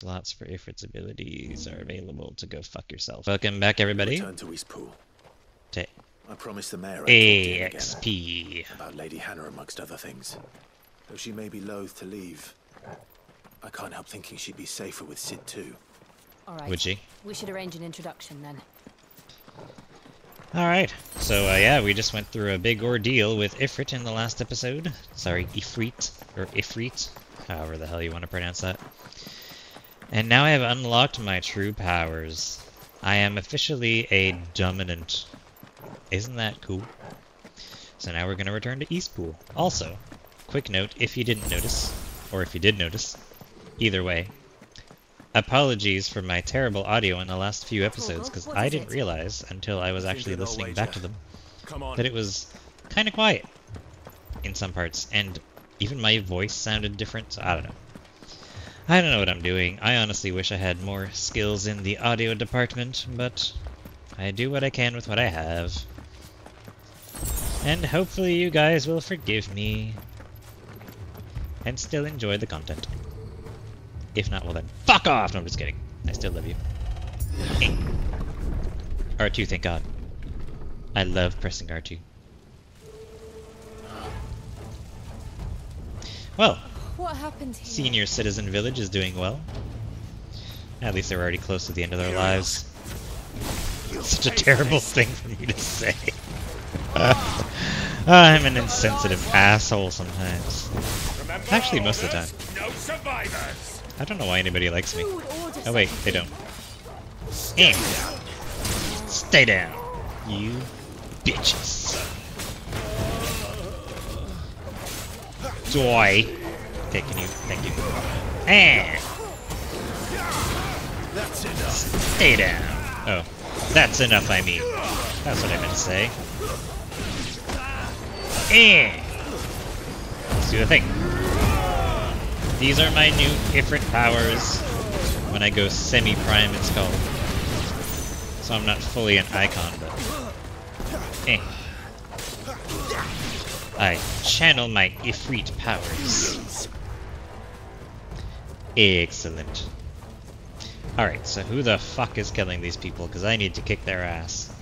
Slots for Ifrit's abilities are available to go fuck yourself. Welcome back, everybody. Return to Eastpool. To I promised the mayor I'd talk to him again AXP. about Lady Hannah amongst other things. Though she may be loath to leave, I can't help thinking she'd be safer with Sid too. All right. Would she? We should arrange an introduction then. Alright, so yeah, we just went through a big ordeal with Ifrit in the last episode. Sorry, Ifrit, or Ifrit, however the hell you want to pronounce that. And now I have unlocked my true powers. I am officially a dominant. Isn't that cool? So now we're going to return to Eastpool. Also, quick note, if you didn't notice, or if you did notice, either way, apologies for my terrible audio in the last few episodes, because I didn't realize until I was actually listening back to them that it was kind of quiet in some parts, and even my voice sounded different, so I don't know. I don't know what I'm doing. I honestly wish I had more skills in the audio department, but I do what I can with what I have. And hopefully you guys will forgive me and still enjoy the content. If not, well then, fuck off! No, I'm just kidding. I still love you. R2, thank God. I love pressing R2. Well, What happened here? Senior Citizen Village is doing well. At least they're already close to the end of their lives. Such a terrible thing for me to say. I'm an insensitive asshole sometimes. Actually, most of the time. No survivors. I don't know why anybody likes me. Who would order Oh wait, they don't. Stay down, you bitches. Joy. Okay, can you? Thank you. And stay down. Oh, that's enough. I mean, that's what I meant to say. And let's do the thing. These are my new Ifrit powers. When I go semi-prime, it's called. So I'm not fully an icon, but I channel my Ifrit powers. Excellent. Alright, so who the fuck is killing these people? Because I need to kick their ass.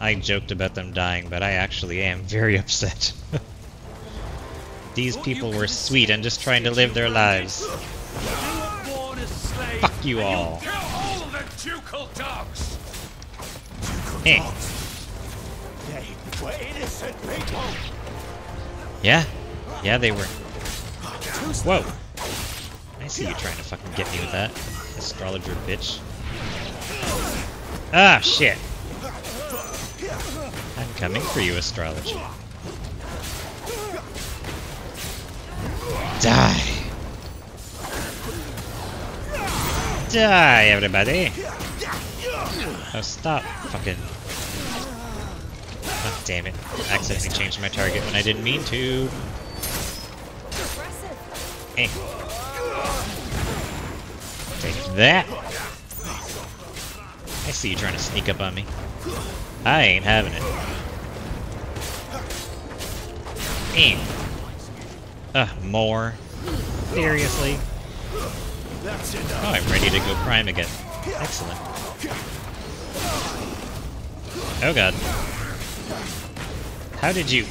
I joked about them dying, but I actually am very upset. These people were sweet and just trying to live their lives. Fuck you all. Kill all the ducal dogs. They were innocent people. Yeah? Yeah, they were. Whoa. I see you trying to fucking get me with that. Astrologer bitch. Ah, shit. I'm coming for you, astrology. Die. Die, everybody. Oh, stop fucking... Oh, damn it. I accidentally changed my target when I didn't mean to. Hey. Take that. I see you trying to sneak up on me. I ain't having it. More. Seriously? Oh, I'm ready to go prime again. Excellent. Oh god. How did you...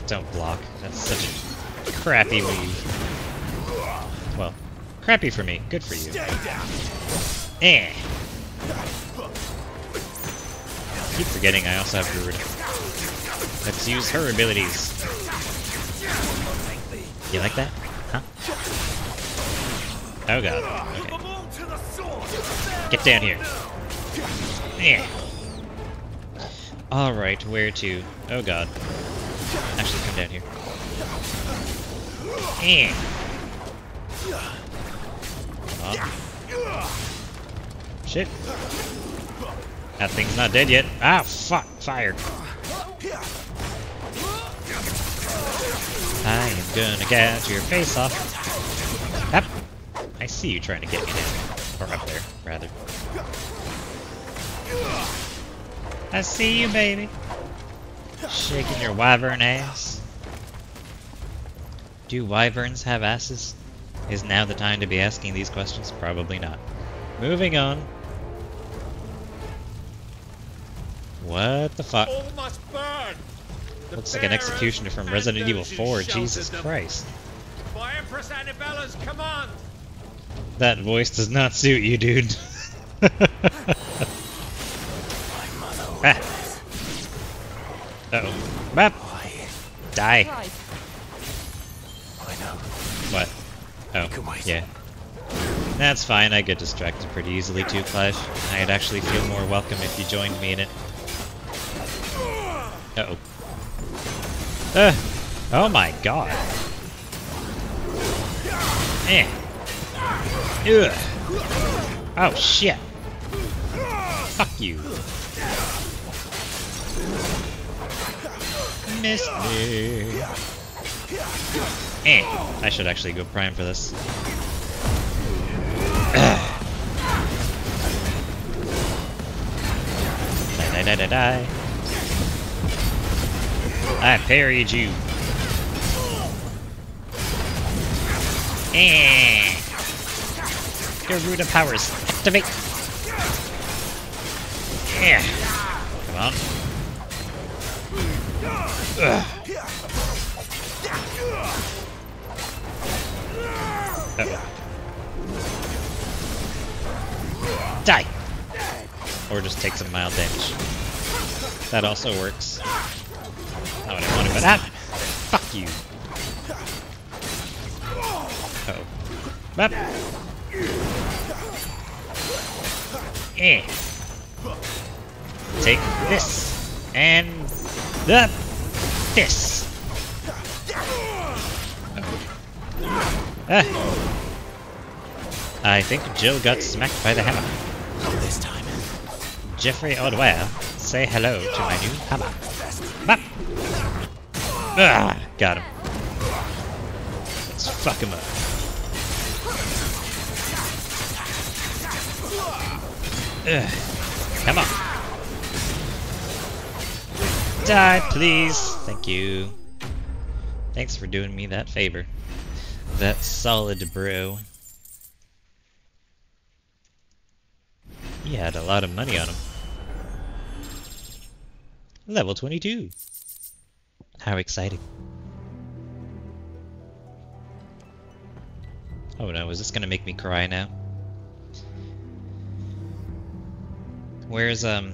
don't block. That's such a crappy move. Well, crappy for me. Good for you. Keep forgetting I also have Druid. Let's use her abilities. You like that? Huh? Oh god. Okay. Get down here. Alright, where to? Oh god. Actually, come down here. Come on. Shit. That thing's not dead yet. Ah, fuck. Fired. I am gonna get your face off. Up. I see you trying to get me down. Or up there, rather. I see you, baby. Shaking your wyvern ass. Do wyverns have asses? Is now the time to be asking these questions? Probably not. Moving on. What the fuck? All must burn. The Looks like an bearers executioner from and Resident Evil those who 4. shouted Jesus them. Christ. By Empress Annabella's command. That voice does not suit you, dude. Ah. Uh-oh. Map! Die. Clive, I know. What? Oh, can wait. yeah. That's fine, I get distracted pretty easily too, Clive. I'd actually feel more welcome if you joined me in it. Uh-oh. Oh my god. Eh. Ugh. Oh shit. Fuck you. Missed me. Eh. I should actually go prime for this. Die, die, die, die, die. I parried you. Eh. Garuda powers. Activate. Yeah. Come on. Ugh. Uh-oh. Die! Or just take some mild damage. That also works. Not what I wanted, but fuck you. Uh-oh. Bap! Eh. Take this. And this. Ah. I think Jill got smacked by the hammer. Not this time. Jeffrey O'Dwyer, say hello to my new hammer. Bap! Ah, got him. Let's fuck him up. Ugh. Come on. Die, please. Thank you. Thanks for doing me that favor. That's solid, bro. He had a lot of money on him. Level 22. How exciting. Oh no, is this gonna make me cry now? Where's, oh,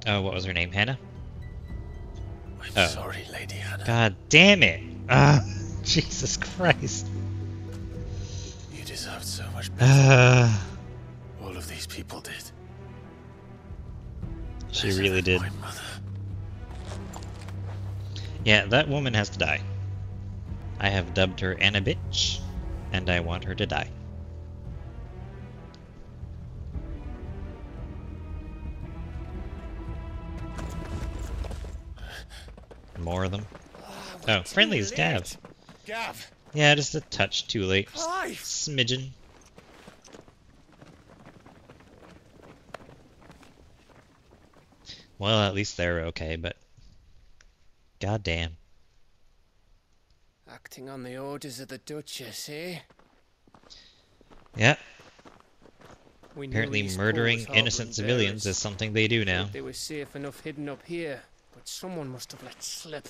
what was her name? Hannah? I'm sorry, Lady Hannah. God damn it! Ah, Jesus Christ. You deserved so much better. All of these people did. She really did. My mother. Yeah, that woman has to die. I have dubbed her Anna Bitch, and I want her to die. More of them. Oh, friendlies, Gav. Gav. Yeah, just a touch too late. Just Clive. smidgen. Well, at least they're okay, but goddamn. Acting on the orders of the Duchess, eh? Yeah, We knew apparently these murdering fools innocent harboring civilians bearers. is something they do now. Thought they were safe enough hidden up here, but someone must have let slip.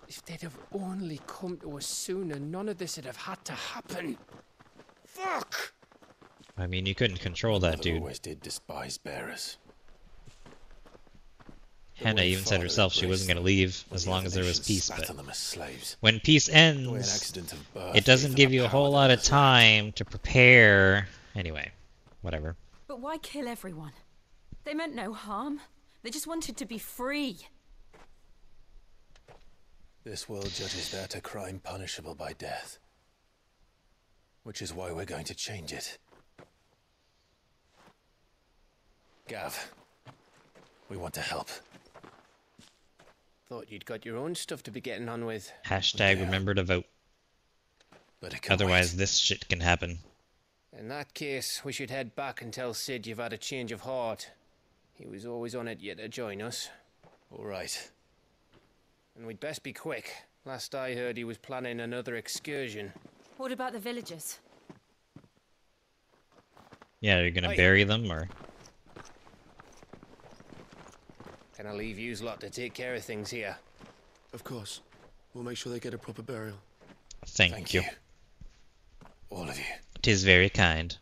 If they'd have only come to us sooner, none of this would have had to happen. Fuck! I mean, you couldn't control that Mother dude. always did despise bearers. Hannah way even said father herself she wasn't going to leave as the long other as there was nations peace, spat but on them as slaves. when peace The way an ends, accident of birth it doesn't gave give them you a power whole that lot of others lacked. time to prepare. Anyway, whatever. but why kill everyone? They meant no harm. They just wanted to be free. This world judges that a crime punishable by death. Which is why we're going to change it. Gav, we want to help. Thought you'd got your own stuff to be getting on with. Hashtag Yeah. remember to vote. But it can Otherwise, wait. this shit can happen. In that case, we should head back and tell Sid you've had a change of heart. He was always on it yet to join us. All right. And we'd best be quick. Last I heard, he was planning another excursion. What about the villagers? Yeah, you're gonna Hey. bury them, or? Can I leave yous lot to take care of things here? Of course. We'll make sure they get a proper burial. Thank you. All of you. 'Tis very kind.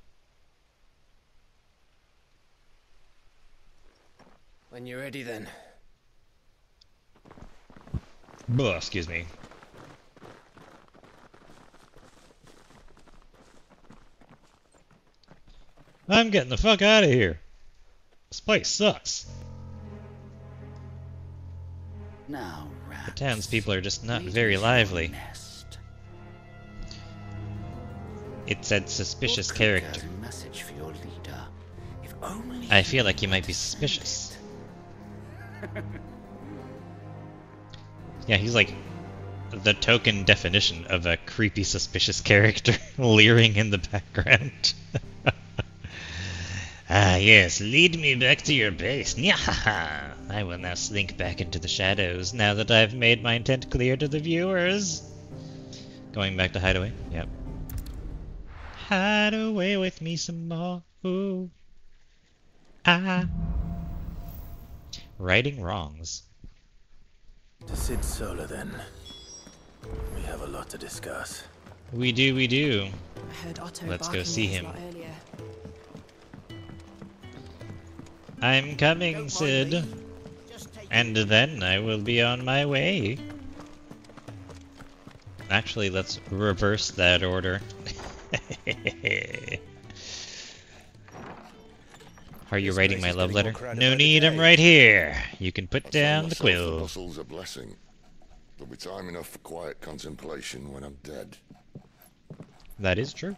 When you're ready, then. Blah, excuse me. I'm getting the fuck out of here. This place sucks. Now, The rats, townspeople are just not lead very me to your lively. nest. It said suspicious What could character. be a message for your leader? If only I feel like he knew might be to send suspicious. it. Yeah, he's like the token definition of a creepy, suspicious character leering in the background. Ah, yes, lead me back to your base. Nyahaha! I will now slink back into the shadows now that I've made my intent clear to the viewers. Going back to Hideaway? Yep. Hide away with me some more. Ooh. Ah. Righting wrongs. To Sid Solar, then. We have a lot to discuss. We do, we do. I heard Otto Let's go barking see at his him. lot earlier. I'm coming, Sid. And then I will be on my way. Actually, let's reverse that order. Are you writing my love letter? No need, I'm right here. You can put down the quill. Bustle's a blessing. There'll be time enough for quiet contemplation when I'm dead. That is true.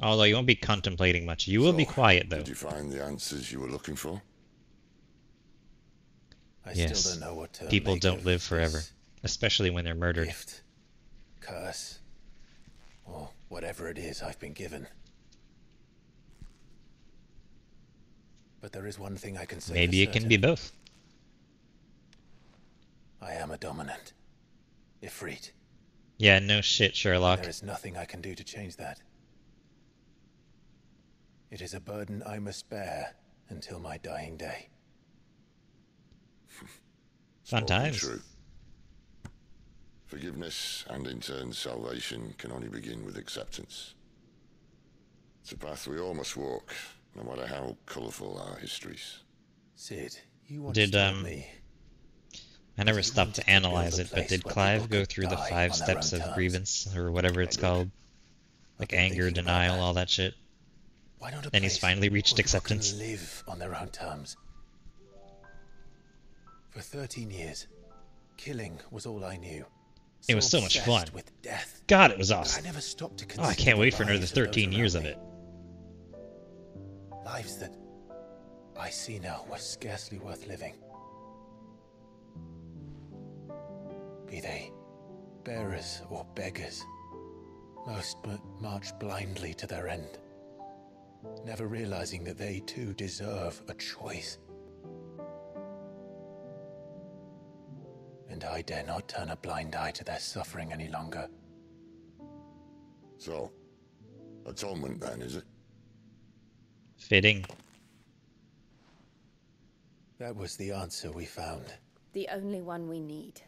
Although you won't be contemplating much. You will be quiet, though. Did you find the answers you were looking for? I Yes. still don't know what to People make don't of live forever. this Especially when they're murdered. gift, curse, or whatever it is I've been given. But there is one thing I can say. Maybe for it can be certain. both. I am a dominant. Ifrit. Yeah, no shit, Sherlock. There is nothing I can do to change that. It is a burden I must bear until my dying day. Fun Spoken times. True. Forgiveness and in turn salvation can only begin with acceptance. It's a path we all must walk, no matter how colourful our histories. Sid, you once Did, told me I never You stopped wanted to to build analyze a it, but place did where Clive people go could through the die 5 on their steps own of terms. grievance, or whatever it's did. called? Like I've been anger, thinking about denial, that. all that shit. why not a Then he's place finally reached where people acceptance. can live on their own terms? For 13 years, killing was all I knew. It was so much obsessed fun. with death. God, it was But I awesome. never stopped to Oh, consider I can't wait for the another lives of those 13 years of around it. me. Lives that I see now were scarcely worth living. Be they bearers or beggars, most march blindly to their end, never realizing that they too deserve a choice. And I dare not turn a blind eye to their suffering any longer. So, atonement then, is it? Fitting. That was the answer we found. The only one we need.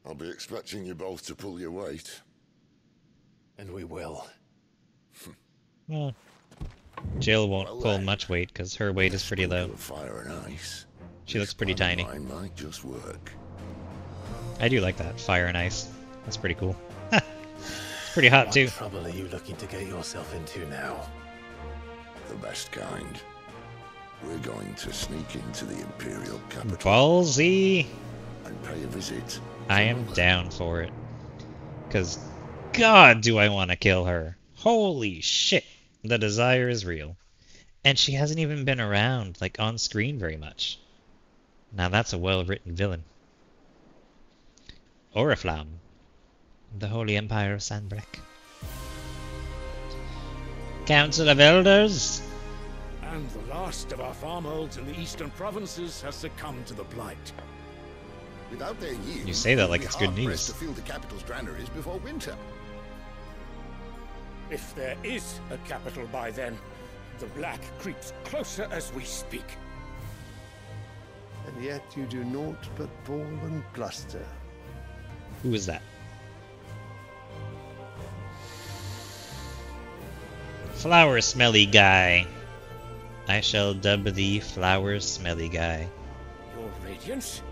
I'll be expecting you both to pull your weight. And we will. Well, Jill won't Well, pull then. much weight, because her weight is pretty low. Fire and ice. She looks This pretty plan tiny. of mine might just work. I do like that, fire and ice. That's pretty cool. It's pretty hot, too. What trouble are you looking to get yourself into now? The best kind. We're going to sneak into the Imperial capital Ballsy! and pay a visit. I am down for it. Because, God, do I want to kill her. Holy shit. The desire is real. And she hasn't even been around, like, on screen very much. Now that's a well-written villain. Oriflamme. The Holy Empire of Sanbreque. Council of Elders. And the last of our farmholds in the eastern provinces has succumbed to the blight. Without their yield, You say that like we'll be it's good hard-pressed news. to fill the capital's granaries before winter. If there is a capital by then, the black creeps closer as we speak. And yet you do naught but bawl and bluster. Who is that? Flower smelly guy. I shall dub thee flower smelly guy. Your Radiance?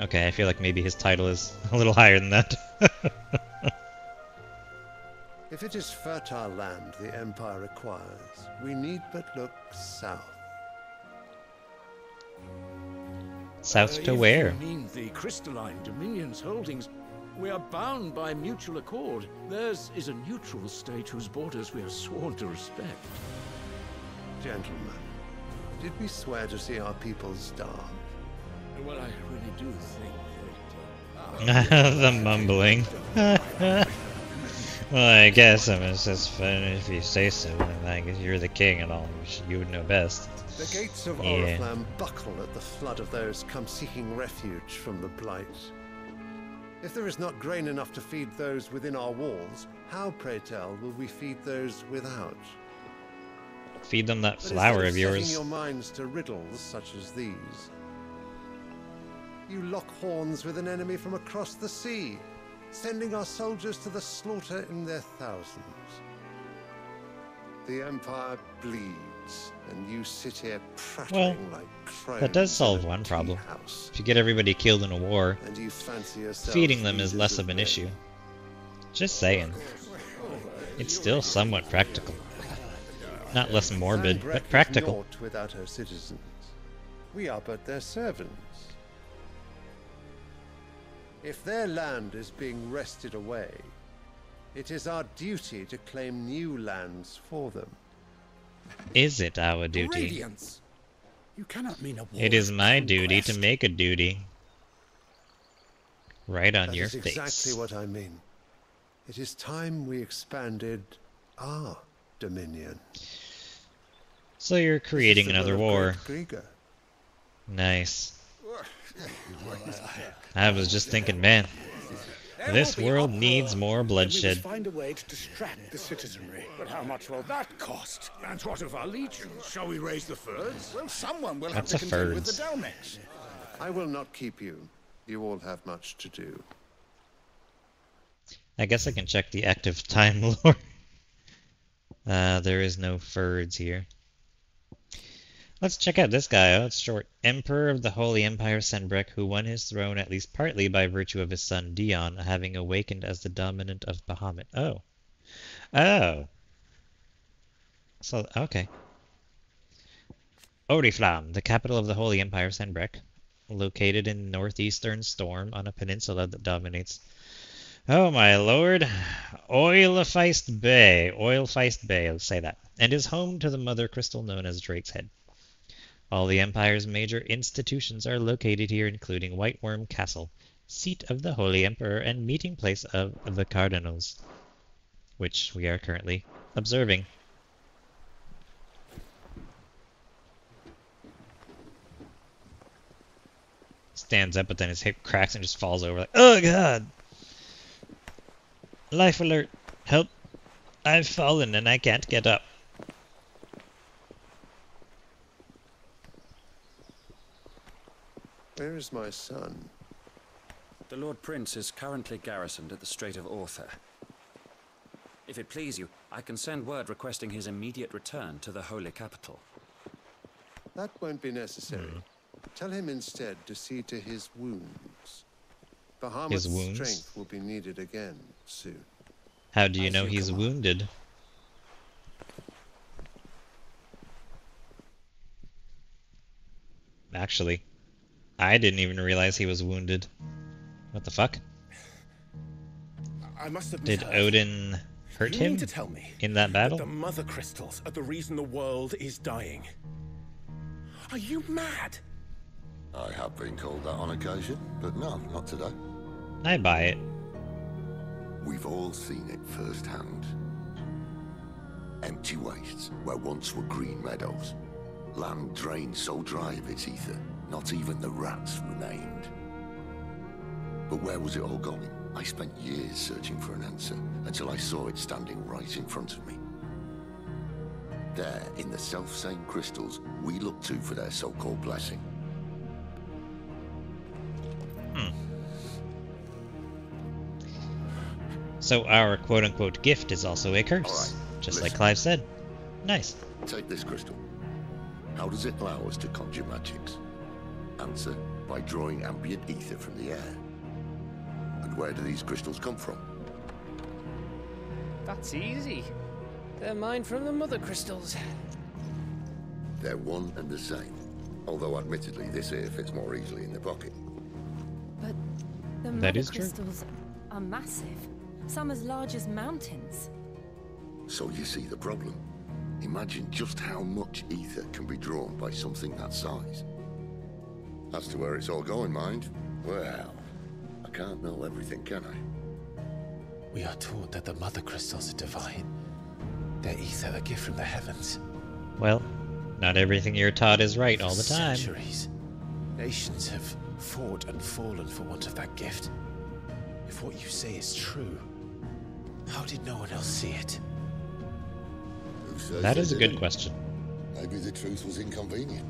Okay, I feel like maybe his title is a little higher than that. If it is fertile land the Empire requires, we need but look south. South to If where? you mean the crystalline Dominion's holdings, we are bound by mutual accord. Theirs is a neutral state whose borders we are sworn to respect. Gentlemen, did we swear to see our people starve? Well, I really do think that... The mumbling. Well, I guess it's just fun if you say so. And I guess you're the king and all. You would know best. The gates of Yeah. Oriflamme buckle at the flood of those come seeking refuge from the Blight. If there is not grain enough to feed those within our walls, how, pray tell, will we feed those without? Feed them that But flower instead of setting yours. your minds to riddles such as these, you lock horns with an enemy from across the sea, sending our soldiers to the slaughter in their thousands. The Empire bleeds, and you sit here prattling like crows. That does in solve a one problem. tea-house. If you get everybody killed in a war, And you fancy yourselves feeding them is leaders less of an men. issue. Just saying. It's still somewhat practical. Not less morbid, Zanbreck but is practical. naught without her citizens. We are but their servants. If their land is being wrested away, it is our duty to claim new lands for them. Is it our duty? Radiance! You cannot mean a war It is of my duty to conquest. make a duty. Right on That your is face. exactly what I mean. It is time we expanded our dominion. So you're creating This is the another will of war. great Grieger. Nice. I was just thinking, man, this world needs more We bloodshed. must find a way to distract the citizenry. But how much will that cost? And what of our legions? Shall we raise the furs? Well, someone will What's have to a contend with the furze? Dalmex. I will not keep you. You all have much to do. I guess I can check the active time lore. There is no Furds here. Let's check out this guy. Oh, it's short. Emperor of the Holy Empire Senbrek, who won his throne at least partly by virtue of his son Dion, having awakened as the dominant of Bahamut. Oh. Oh. So, okay. Oriflamme, the capital of the Holy Empire Senbrek, located in northeastern Storm on a peninsula that dominates... Oh my lord. Oilfeist Bay. Oilfeist Bay, let's say that. And is home to the mother crystal known as Drake's Head. All the Empire's major institutions are located here, including White Worm Castle, seat of the Holy Emperor and meeting place of the Cardinals, which we are currently observing. Stands up, but then his hip cracks and just falls over like, oh god! Life alert! Help! I've fallen and I can't get up. Where is my son? The Lord Prince is currently garrisoned at the Strait of Arthur. If it please you, I can send word requesting his immediate return to the Holy Capital. That won't be necessary. Tell him instead to see to his wounds. Bahamut's His wounds? strength will be needed again soon. How do you As know you he's command. wounded? Actually, I didn't even realize he was wounded. What the fuck? I must have Did misheard. Odin hurt You mean him to tell me in that battle? that the mother crystals are the reason the world is dying? Are you mad? I have been called that on occasion, but no, not today. I buy it. We've all seen it firsthand. Empty wastes where once were green meadows. Land drained so dry of its ether, Not even the rats remained. But where was it all going? I spent years searching for an answer, until I saw it standing right in front of me. There, in the self-same crystals we look to for their so-called blessing. So our quote-unquote gift is also a curse, just like Clive said. Nice. Take this crystal. How does it allow us to conjure magics? Answer, by drawing ambient ether from the air. And where do these crystals come from? That's easy. They're mined from the mother crystals. They're one and the same. Although admittedly this here fits more easily in the pocket. But the That mother is true. crystals are massive. Some as large as mountains. So you see the problem. Imagine just how much ether can be drawn by something that size. As to where it's all going, mind? Well, I can't know everything, can I? We are taught that the mother crystals are divine. Their ether a gift from the heavens. Well, not everything you're taught is right all the For time. centuries, nations have fought and fallen for want of that gift. If what you say is true, how did no one else see it? Who says That they is a good didn't? question. Maybe the truth was inconvenient.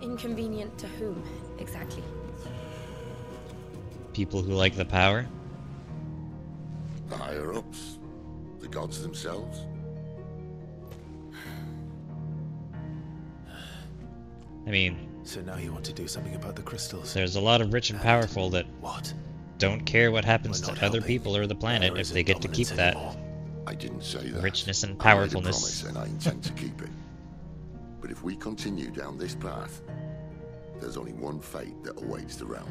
Inconvenient to whom, exactly? People who like the power? The higher-ups? The gods themselves? I mean, So now you want to do something about the crystals? there's a lot of rich and powerful that What? don't care what happens We're to not other helping. people or the planet There if isn't they get to keep dominance that anymore. I didn't say that. richness and I made a powerfulness. promise and I intend to keep it. But if we continue down this path, there's only one fate that awaits the realm.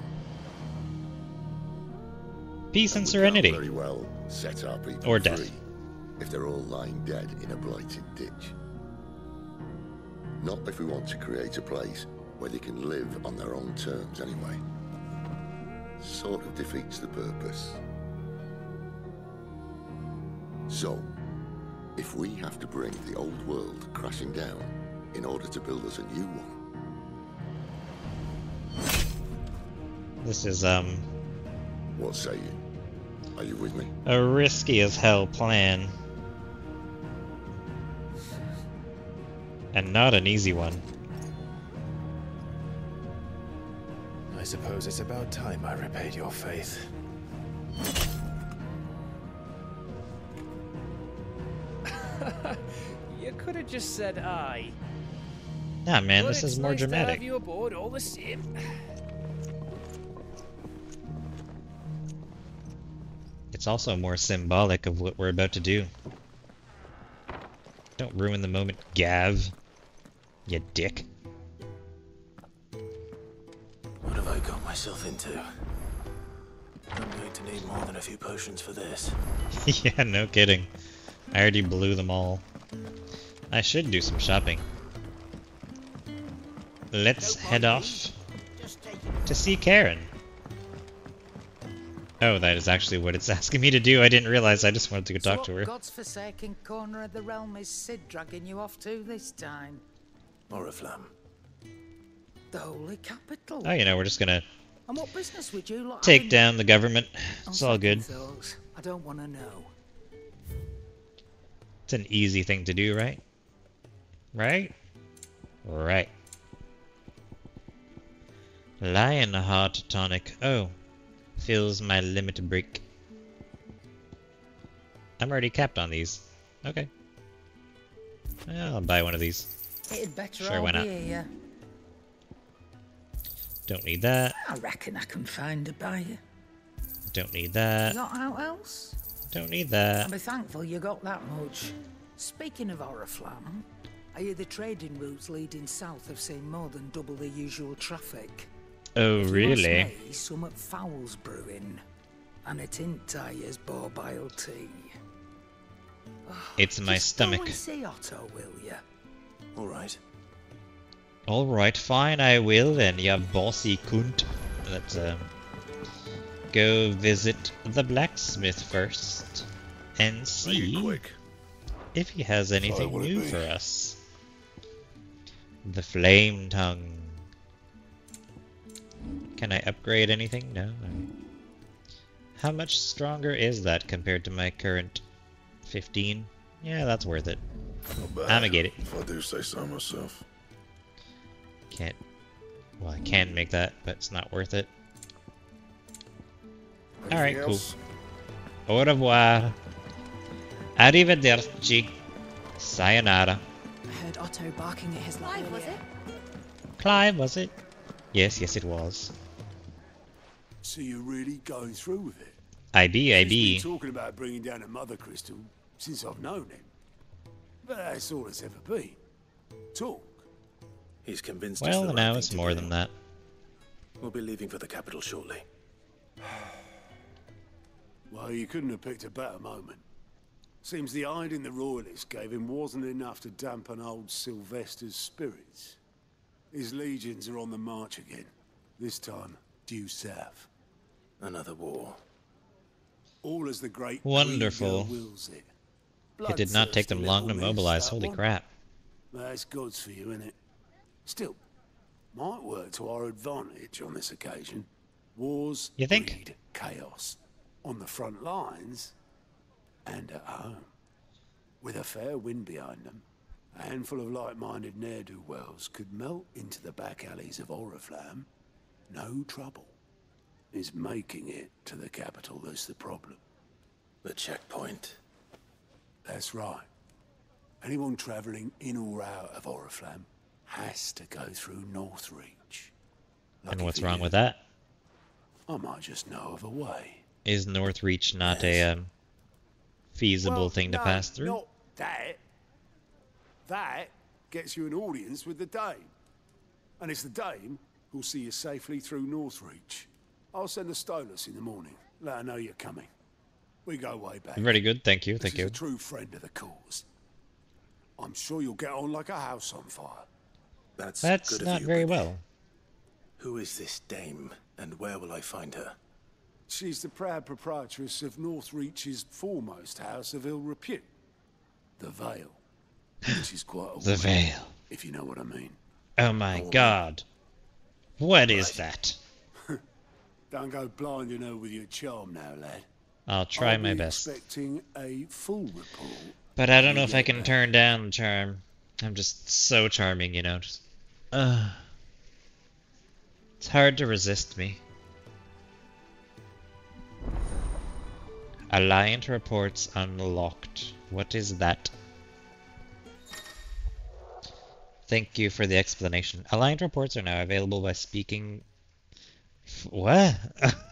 Peace and We serenity. can't very well set our people Or free death. if they're all lying dead in a blighted ditch. Not if we want to create a place where they can live on their own terms anyway. Sort of defeats the purpose. So, if we have to bring the old world crashing down in order to build us a new one, This is, what say you? Are you with me? a risky as hell plan. And not an easy one. I suppose it's about time I repaid your faith. You could have just said aye. Nah, man, But this is it's more nice to dramatic. have you aboard all the same. It's also more symbolic of what we're about to do. Don't ruin the moment, Gav. You dick. What have I got myself into? I'm going to need more than a few potions for this. Yeah, no kidding. I already blew them all. I should do some shopping. Let's head off to see Karen. Oh, that is actually what it's asking me to do. I didn't realize. I just wanted to go talk to her. God's forsaken corner of the realm is Sid dragging you off to this time? Oriflamme. The holy capital. Oh, you know, we're just gonna And what business would you lot take have in- down the government. It's all good. Thoughts? I don't want to know. It's an easy thing to do, right? Right? Right. Lionheart tonic. Oh. Fills my limit break. I'm already capped on these. Okay. I'll buy one of these. It'd better Sure, all why be not? here. Don't need that. I reckon I can find a buyer. Don't need that. Not out else? Don't need I'll that. be thankful you got that much. Speaking of Oriflamme, I hear the trading routes leading south have seen more than double the usual traffic. Oh, If you really? ask me, some at Fowl's brewing, and a tint tires borbile tea. It's my Just go stomach. and see Otto, will you? All right. Alright, fine, I will then, you bossy cunt. Let's, go visit the blacksmith first. And see quick. if he has anything would it new be? for us. The flame tongue. Can I upgrade anything? No. How much stronger is that compared to my current 15? Yeah, that's worth it. I'ma get it. If I do say so myself. Can't. Well, I can make that, but it's not worth it. Alright, cool. Au revoir. Arrivederci. Sayonara. I heard Otto barking at his Clive, was it? Clive, was it? Yes, it was. So you're really going through with it? I be. He's been talking about bringing down a mother crystal since I've known him. But that's all it's ever been. Talk. He's convinced Well, it's the now right it's thing to more do. than that. We'll be leaving for the capital shortly. Well, you couldn't have picked a better moment. Seems the hiding the royalists gave him wasn't enough to dampen old Sylvester's spirits. His legions are on the march again. This time, due south. Another war. All as the great Wonderful. Queen wills it. It did not take them Bloodthirsty long to little mobilize. mess, that Holy one. crap. That's God's for you, innit? Still, might work to our advantage on this occasion. Wars You think? breed chaos. On the front lines and at home. With a fair wind behind them, a handful of like-minded ne'er-do-wells could melt into the back alleys of Oriflamme. No trouble. Is making it to the capital that's the problem. The checkpoint. That's right. Anyone travelling in or out of Oriflamme has to go through Northreach. And Lucky what's for wrong you, with that? I might just know of a way. Is Northreach not a feasible thing to no, pass through? Not that. That gets you an audience with the Dame. And it's the Dame who'll see you safely through Northreach. I'll send the Stolas in the morning. Let her know you're coming. We go way back. Very good, thank you, thank She's you. a true friend of the cause. I'm sure you'll get on like a house on fire. That's That's good not of you, very but well. Who is this dame, and where will I find her? She's the proud proprietress of Northreach's foremost house of ill repute. The Vale. Which is quite a The woman, Vale. if you know what I mean. Oh my god. What is that? Don't go blinding her with your charm now, lad. I'll try I'll my be best. Expecting a full report. But I don't know when if we I get can back. turn down the charm. I'm just so charming, you know. Just, it's hard to resist me. Alliant reports unlocked. What is that? Thank you for the explanation. Alliant reports are now available by speaking... What?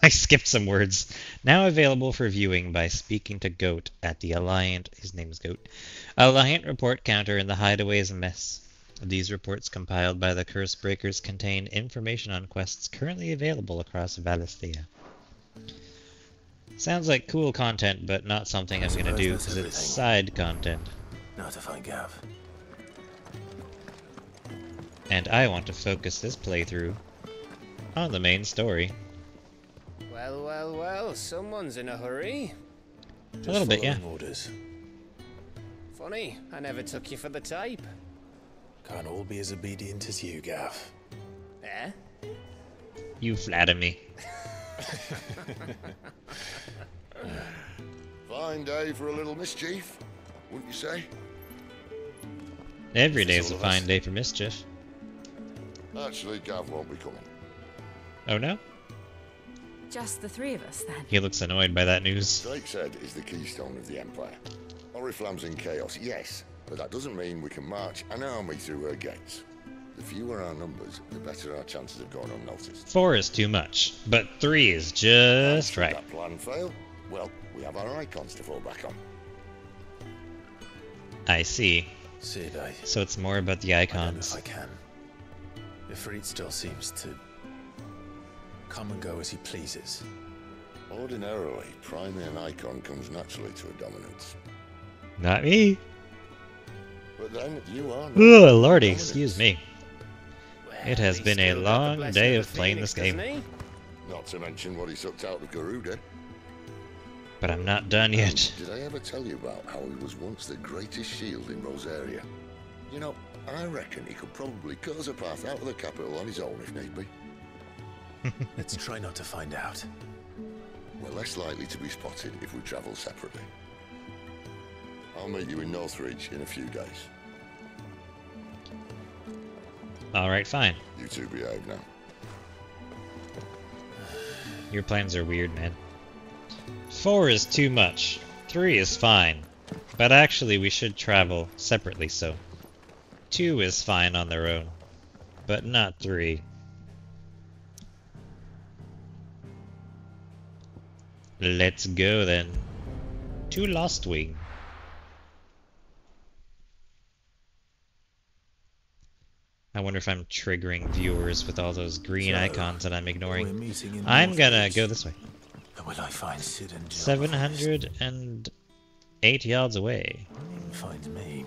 I skipped some words. Now available for viewing by speaking to Goat at the Alliant... His name is Goat. Alliant report counter in the Hideaway's mess. These reports compiled by the Curse Breakers contain information on quests currently available across Valisthea. Sounds like cool content, but not something I'm gonna do because it's side content. Now to find Gav. And I want to focus this playthrough on the main story. Well, well, well, someone's in a hurry. A little bit, yeah. Orders. Funny, I never took you for the type. Can't all be as obedient as you, Gav. Eh? You flatter me. Fine day for a little mischief, wouldn't you say? Every day's a fine day for mischief. Actually, Gav won't be coming. Oh no? Just the three of us, then. He looks annoyed by that news. Drake's Head is the keystone of the Empire. Oriflamme's in chaos, yes, but that doesn't mean we can march an army through her gates. The fewer our numbers, the better our chances of going unnoticed. 4 is too much, but 3 is just Should right. that plan fail? Well, we have our icons to fall back on. I see. Sid, So it's more about the I don't know icons. if I can. Ifrit still seems to come and go as he pleases. Ordinarily, priming an icon comes naturally to a dominance. Not me. But then you are not Oh, lordy, dominant. excuse me. It has been a long day of playing this game. Not to mention what he sucked out of Garuda. But I'm not done yet. Did I ever tell you about how he was once the greatest shield in Rosaria? You know, I reckon he could probably cut us a path out of the capital on his own if need be. Let's try not to find out. We're less likely to be spotted if we travel separately. I'll meet you in Northridge in a few days. Alright, fine. You two behave now. Your plans are weird, man. 4 is too much. 3 is fine. But actually, we should travel separately, so 2 is fine on their own. But not 3. Let's go, then. To Lost Wing. I wonder if I'm triggering viewers with all those green icons that I'm ignoring. I'm gonna go this way. Will I find Sid and Jill? 708 yards away. Find me.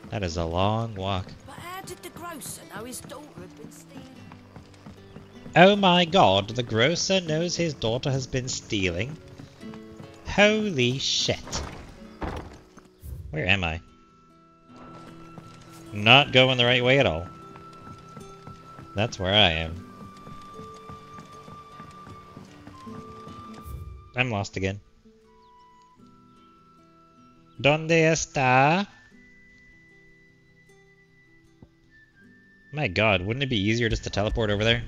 That is a long walk. But how did the grocer know his daughter had been stealing? Oh my god, the grocer knows his daughter has been stealing? Holy shit. Where am I? Not going the right way at all. That's where I am. I'm lost again. ¿Dónde está? My god, wouldn't it be easier just to teleport over there?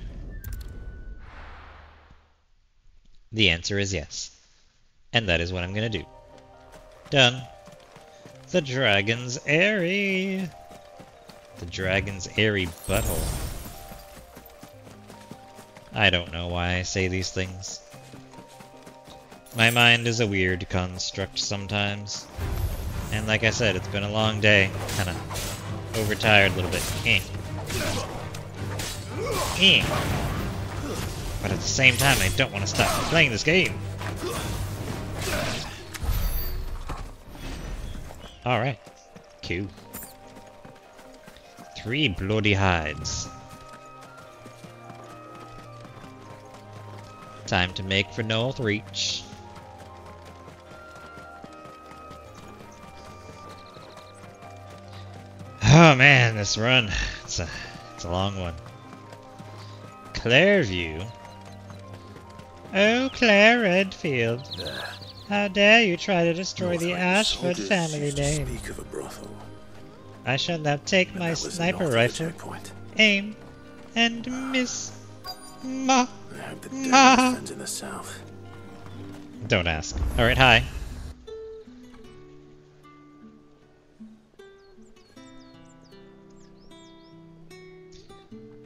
The answer is yes. And that is what I'm gonna do. Done. The dragon's airy. The dragon's airy butthole. I don't know why I say these things. My mind is a weird construct sometimes. And like I said, it's been a long day. Kinda overtired a little bit. But at the same time, I don't want to stop playing this game. Alright. Cool. 3 bloody hides. Time to make for Northreach. Oh man, this run. It's a long one. Clairview. Oh, Claire Redfield. How dare you try to destroy the Ashford family name. Speak of a brothel. I shall now take my sniper rifle, aim, and miss. I hope the friends in the south. Don't ask. Alright, hi.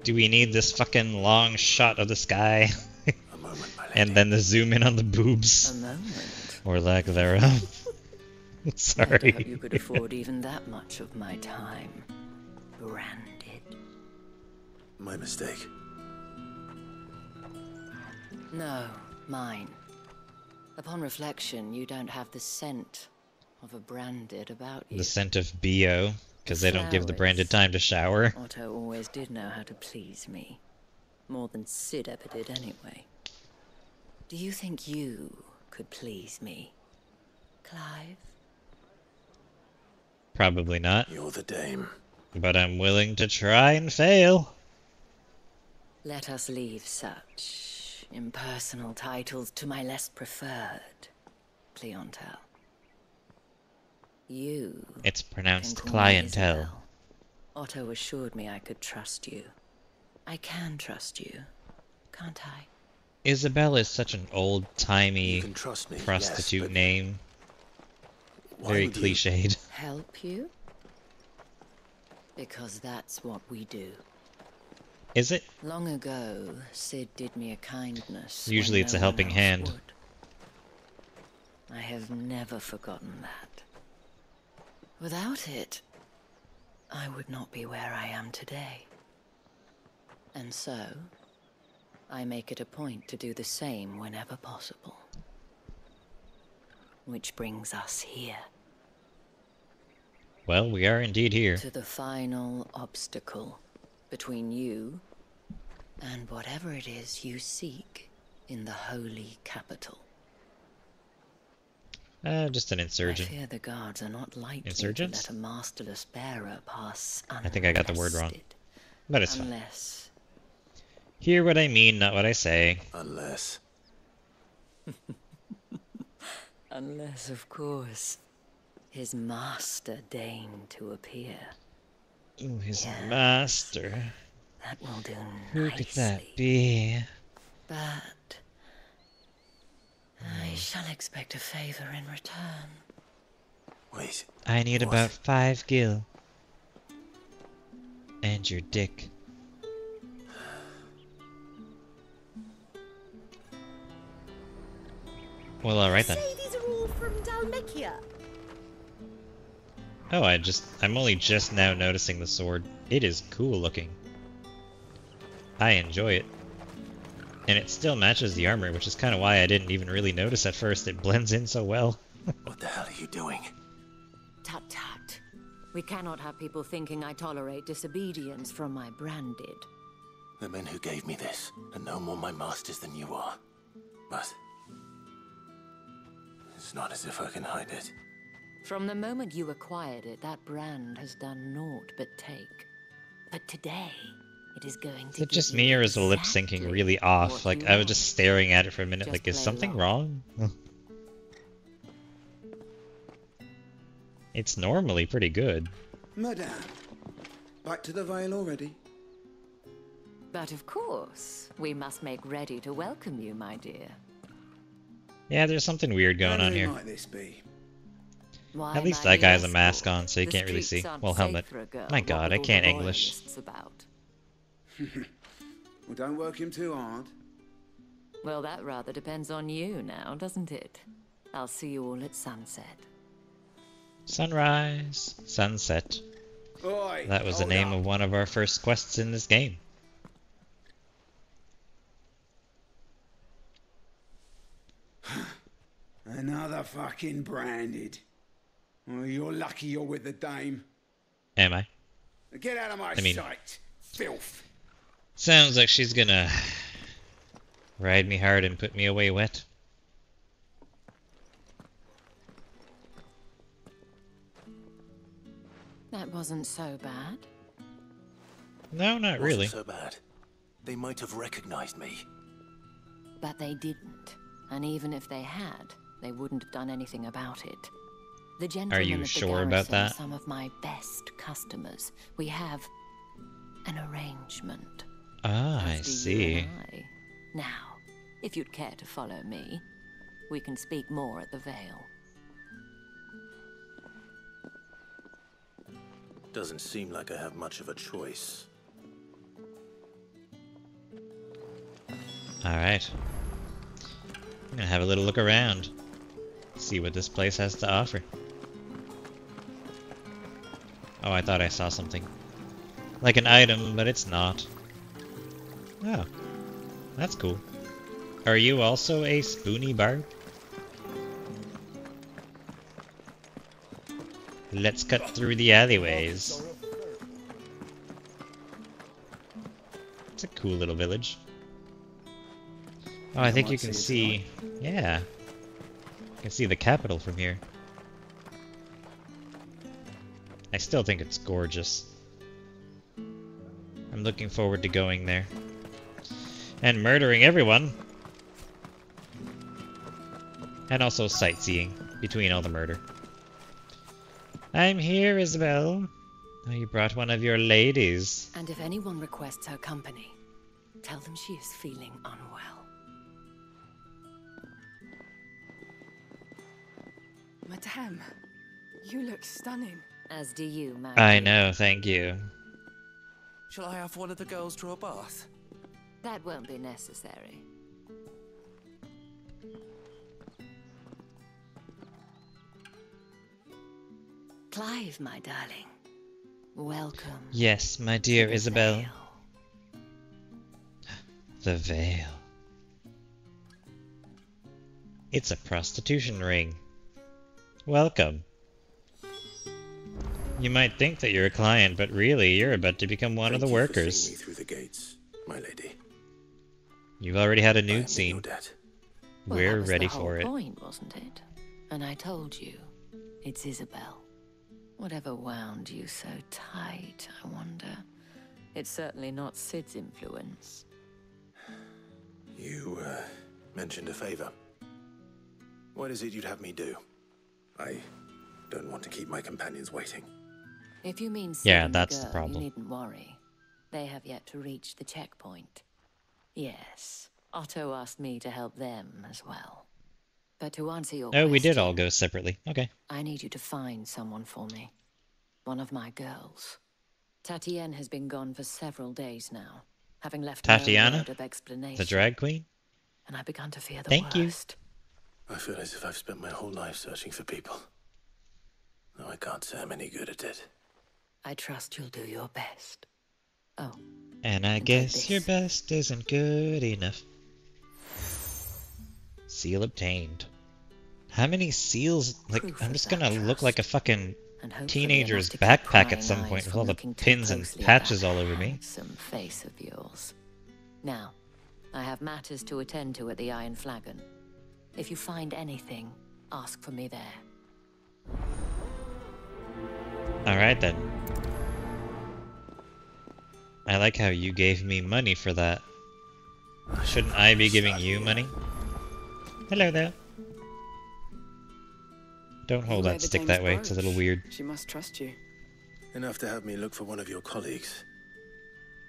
Do we need this fucking long shot of the sky? A moment, my lady. And then the zoom in on the boobs? A moment. Or lack thereof. Sorry. I doubt you could afford even that much of my time. Branded. My mistake. No, mine. Upon reflection, you don't have the scent of a branded about you. The scent of BO, because they don't give the branded time to shower. Otto always did know how to please me. More than Sid ever did anyway. Do you think you could please me, Clive? Probably not. You're the dame. But I'm willing to try and fail. Let us leave such impersonal titles to my less preferred clientele. You. It's pronounced can call me clientele. Isabel. Otto assured me I could trust you. I can trust you, can't I? Isabel is such an old-timey prostitute yes, name. Very cliched. Help you? Because that's what we do. Is it? Long ago, Sid did me a kindness. Usually when it's a no helping one else hand. would. I have never forgotten that. Without it, I would not be where I am today. And so, I make it a point to do the same whenever possible. Which brings us here. Well, we are indeed here. To the final obstacle between you and whatever it is you seek in the holy capital. Just an insurgent. I fear the guards are not likely Insurgents? to let a masterless bearer pass I think I got the word wrong. But it's fine. Unless... Hear what I mean, not what I say. Unless... Unless, of course, his master deigned to appear. Ooh, his Yes, master. That will do Who nicely. could that be? But... I shall expect a favor in return. Wait. I need what? about 5 gil. And your dick. Well, alright then. Say these are all from Dalmekia. Oh, I'm only just now noticing the sword. It is cool looking. I enjoy it. And it still matches the armor, which is kind of why I didn't even really notice at first. It blends in so well. What the hell are you doing? Tut tut. We cannot have people thinking I tolerate disobedience from my branded. The men who gave me this are no more my masters than you are. But... it's not as if I can hide it. From the moment you acquired it, that brand has done naught but take. But today, it is going to Is it just me, or is the lip syncing really off? Like, I was just staring at it for a minute, like, is something wrong? It's normally pretty good. Madame, back to the Vale already? But of course, we must make ready to welcome you, my dear. Yeah, there's something weird going on here. Might this be? Why, At least my that guy has a dear mask sport, on, so you the can't really see. streets aren't Well, safe helmet. for a girl, My what god, with I all can't the English. royalists about. Well, don't work him too hard. Well, that rather depends on you now, doesn't it? I'll see you all at sunset. Sunrise, sunset. Oi, That was the hold name up. of one of our first quests in this game. Another fucking branded. Well, you're lucky you're with the dame. Am I? Get out of my I mean- sight, filth. Sounds like she's gonna ride me hard and put me away wet. That wasn't so bad. No, not really. Wasn't so bad. They might have recognized me. But they didn't. And even if they had, they wouldn't have done anything about it. The gentlemen you of the sure about garrison that? are some of my best customers. We have an arrangement. Ah, I As do you see. and I. Now, if you'd care to follow me, we can speak more at the Vale. Doesn't seem like I have much of a choice. Alright. I'm gonna have a little look around. See what this place has to offer. Oh, I thought I saw something. Like an item, but it's not. Oh. That's cool. Are you also a spoony barb? Let's cut through the alleyways. It's a cool little village. Oh, I think you can see... Yeah. You can see the capital from here. I still think it's gorgeous. I'm looking forward to going there. And murdering everyone! And also sightseeing between all the murder. I'm here, Isabel. Oh, you brought one of your ladies. And if anyone requests her company, tell them she is feeling unwell. Madame, you look stunning. As do you, my I dear. know, thank you. Shall I have one of the girls draw a bath? That won't be necessary. Clive, my darling. Welcome. Yes, my dear to the Isabel. Vale. The veil. It's a prostitution ring. Welcome. You might think that you're a client, but really, you're about to become one of the Thank you for workers. seeing me through the gates, my lady. You've already had a I am nude in scene. your debt. Well, We're that was ready the whole for it. point, wasn't it? And I told you, it's Isabel. Whatever wound you so tight, I wonder. It's certainly not Sid's influence. You, mentioned a favor. What is it you'd have me do? I don't want to keep my companions waiting. If you mean Sid Yeah, and that's the the girl, problem. you needn't worry. They have yet to reach the checkpoint. Yes, Otto asked me to help them as well. But to answer your Oh, we did question, all go separately. Okay. I need you to find someone for me. One of my girls. Tatienne has been gone for several days now, having left no Tatiana? word of explanation. The drag queen? And I begun to fear the Thank you. worst. I feel as if I've spent my whole life searching for people. Though I can't say I'm any good at it. I trust you'll do your best. Oh. And I guess your best isn't good enough. Seal obtained. How many seals? Like, I'm just gonna look like a fucking teenager's backpack at some point with all the pins and patches all over me. Some face of yours. Now, I have matters to attend to at the Iron Flagon. If you find anything, ask for me there. Alright then. I like how you gave me money for that. Shouldn't I be giving you money? Hello there. Don't hold that stick that way, it's a little weird. She must trust you. Enough to have me look for one of your colleagues.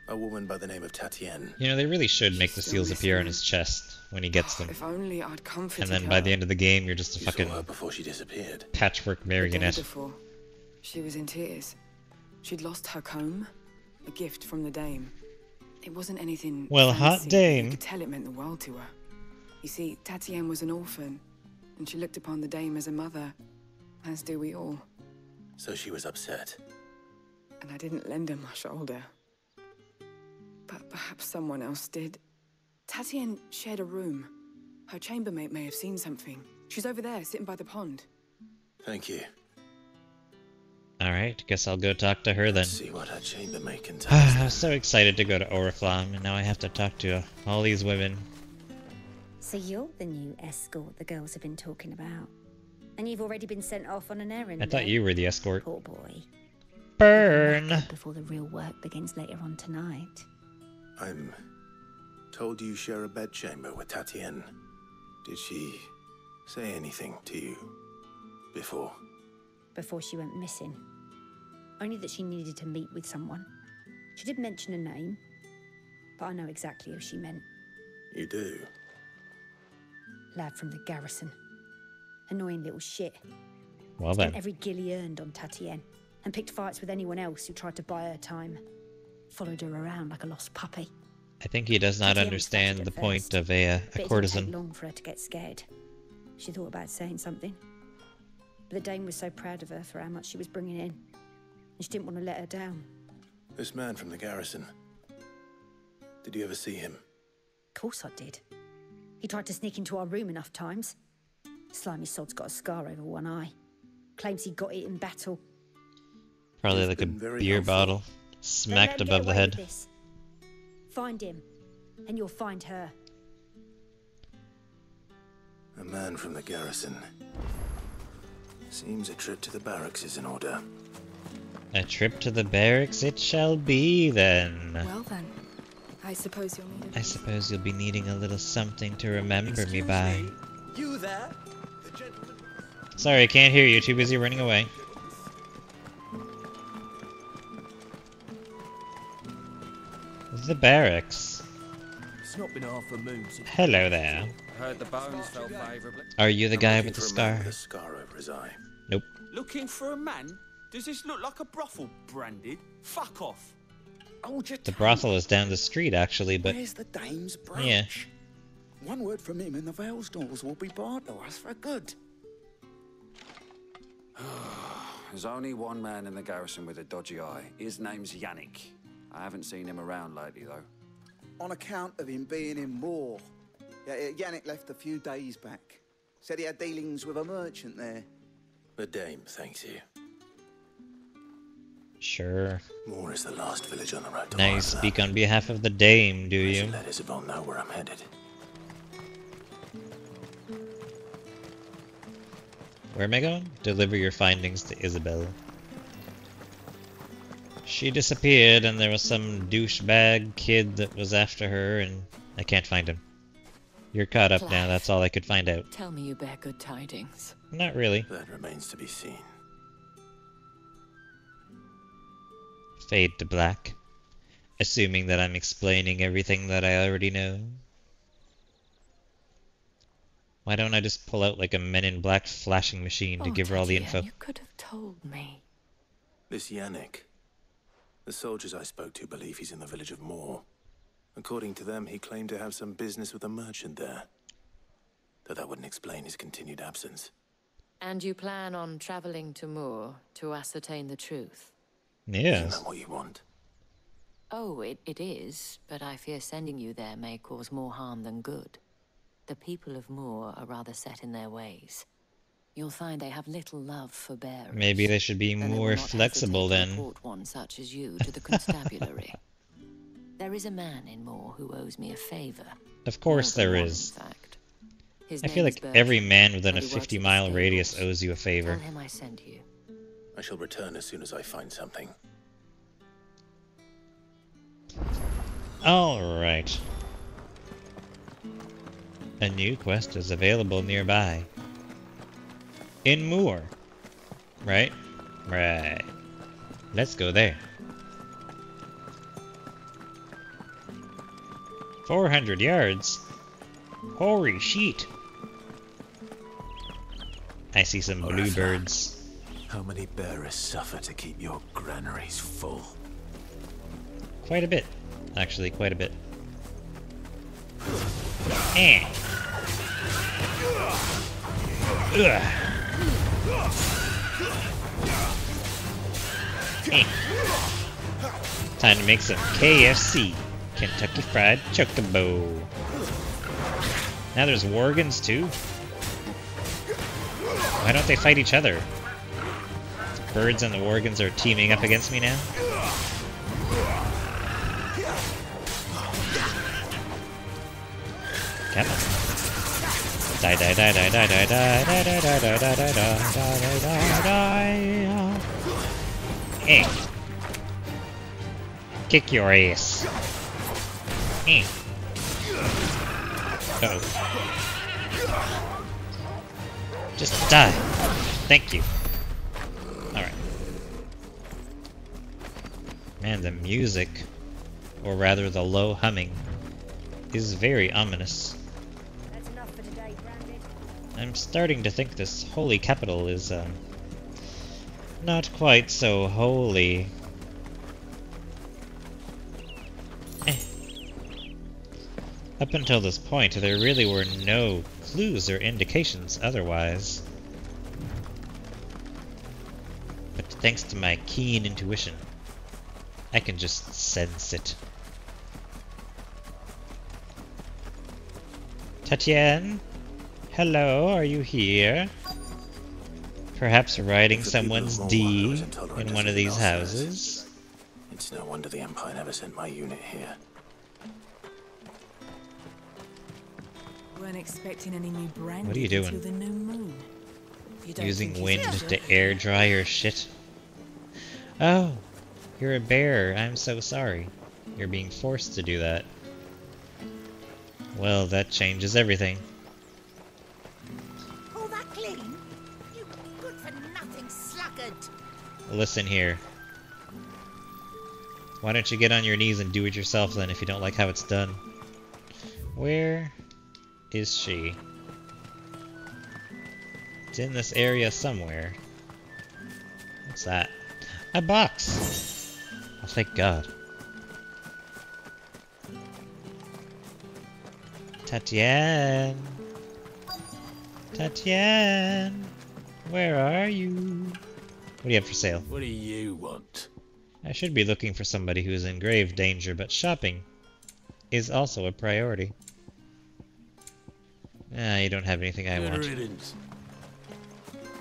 A woman by the name of Tatienne. You know, they really should make the seals appear on his chest when he gets them. If only I'd comforted And then her. by the end of the game, you're just a fucking before she disappeared. patchwork The day marionette. before, she was in tears. She'd lost her comb, a gift from the dame. It wasn't anything Well, fancy, hot but dame. You could tell it meant the world to her. You see, Tatienne was an orphan, and she looked upon the dame as a mother, as do we all. So she was upset. And I didn't lend her my shoulder. But perhaps someone else did. Tatienne shared a room. Her chambermaid may have seen something. She's over there, sitting by the pond. Thank you. Alright, guess I'll go talk to her then. Let's see what her chambermaid can tell us. I was so excited to go to Oriflamme, and now I have to talk to all these women. So you're the new escort the girls have been talking about. And you've already been sent off on an errand. I thought you were the escort. Poor boy. Burn! Before the real work begins later on tonight. I'm told you share a bedchamber with Tatienne. Did she say anything to you before? Before she went missing. Only that she needed to meet with someone. She did mention a name, but I know exactly who she meant. You do? Lad from the garrison. Annoying little shit. Well Spent then. every guil he earned on Tatienne, and picked fights with anyone else who tried to buy her time. Followed her around like a lost puppy. I think he does not Tatienne understand started the at point first, of a but it didn't courtesan. take long for her to get scared. She thought about saying something. But the dame was so proud of her for how much she was bringing in. And she didn't want to let her down. This man from the garrison. Did you ever see him? Of course I did. He tried to sneak into our room enough times. Slimy sod's got a scar over one eye. Claims he got it in battle. Probably like a beer bottle smacked Don't let him above the get away with head. this. Find him, and you'll find her. A man from the garrison. Seems a trip to the barracks is in order. A trip to the barracks it shall be then. Well then, I suppose you'll need I suppose you'll be needing a little something to remember me by. You there? Sorry, I can't hear you. Too busy running away. The barracks. It's not been half a moon since... Hello there. Heard the bones fell favourably. Are you the guy looking with the for a man scar? with a scar over his eye. Nope. Looking for a man? Does this look like a brothel, Branded? Fuck off! Hold your The brothel is down the street, actually, but Where's the dame's brooch? yeah. One word from him and the Vale's doors will be barred to us for good. There's only one man in the garrison with a dodgy eye. His name's Yannick. I haven't seen him around lately, though. On account of him being in war. Yeah, Yannick left a few days back. Said he had dealings with a merchant there. The dame thanks you. Sure. Moore is the last village on the road to Now you Oriflamme. speak on behalf of the dame, do I you? should let Isabel know where I'm headed. Where am I going? Deliver your findings to Isabel. She disappeared and there was some douchebag kid that was after her and I can't find him. You're caught up now, that's all I could find out. Tell me you bear good tidings. Not really. That remains to be seen. Fade to black. Assuming that I'm explaining everything that I already know. Why don't I just pull out like a Men in Black flashing machine to give her all the info? You could have told me. This Yannick. The soldiers I spoke to believe he's in the village of Moor. According to them, he claimed to have some business with a merchant there. Though that wouldn't explain his continued absence. And you plan on traveling to Moor to ascertain the truth? Yes. Isn't that what you want? Oh, it is, but I fear sending you there may cause more harm than good. The people of Moor are rather set in their ways. You'll find they have little love for bearers. Maybe they should be more flexible then. Report one such as you to the constabulary. There is a man in Moor who owes me a favor. Of course there is. I feel like every man within a 50-mile radius owes you a favor. Tell him I sent you. I shall return as soon as I find something. Alright. A new quest is available nearby. In Moor. Right? Right. Let's go there. 400 yards? Holy shit. I see some bluebirds. How many bearers suffer to keep your granaries full? Quite a bit. Actually, quite a bit. Eh. Ugh. Eh. Time to make some KFC. Kentucky Fried Chocobo. Now there's Worgans too? Why don't they fight each other? The birds and the Worgans are teaming up against me now? Come on. Die, die, die, die, die, die, die, die, die, die, die, die, die, die, die, die. Eh. Kick your ass. Eh. Uh-oh. Just die. Thank you. Alright. Man, the music, or rather the low humming, is very ominous. That's enough for today, Brandon. I'm starting to think this holy capital is, not quite so holy. Up until this point, there really were no clues or indications otherwise. But thanks to my keen intuition, I can just sense it. Tatiane? Hello, are you here? Perhaps riding someone's D in one of these houses? It's no wonder the Empire never sent my unit here. Weren't expecting any new brandy What are you doing? until the new moon. You don't Using think wind it's to air dry your shit? Oh, you're a bear. I'm so sorry. You're being forced to do that. Well, that changes everything. All that clean? You good-for-nothing sluggard! Listen here. Why don't you get on your knees and do it yourself then if you don't like how it's done? Where is she? It's in this area somewhere. What's that? A box! Oh, thank God. Tatiane! Tatiane! Where are you? What do you have for sale? What do you want? I should be looking for somebody who is in grave danger, but shopping is also a priority. Ah, you don't have anything I want.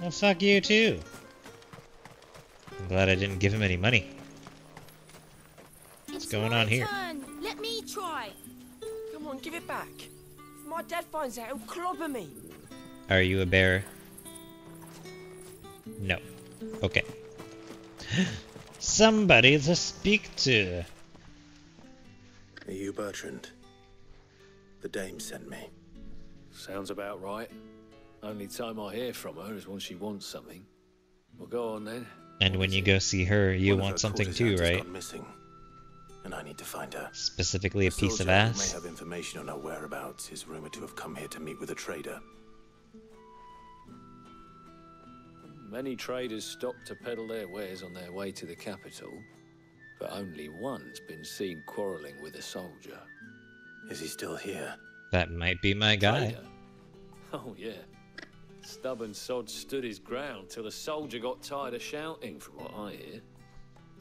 Well, fuck you too. I'm glad I didn't give him any money. What's going on here? Let me try. Come on, give it back. If my dad finds out, he'll clobber me. Are you a bear? No. Okay. Somebody to speak to. Are you Bertrand? The dame sent me. Sounds about right. Only time I hear from her is when she wants something. Well, go on then. And when you go see her, you want something too, right? Gone missing, and I need to find her. Specifically a piece of soldier who ass? may have information on her whereabouts is rumored to have come here to meet with a trader. Many traders stop to peddle their wares on their way to the capital, but only one's been seen quarrelling with a soldier. Is he still here? That might be my guy. Trader? Oh, yeah. Stubborn sod stood his ground till the soldier got tired of shouting, from what I hear.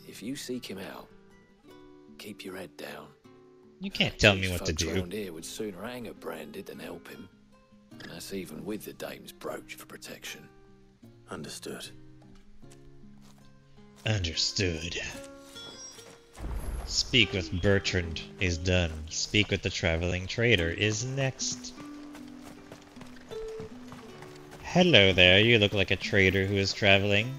If you seek him out, keep your head down. You can't tell me what to Folks do. round here would sooner hang a branded than help him. And that's even with the dame's brooch for protection. Understood. Understood. Speak with Bertrand is done. Speak with the traveling trader is next. Hello there, you look like a trader who is traveling.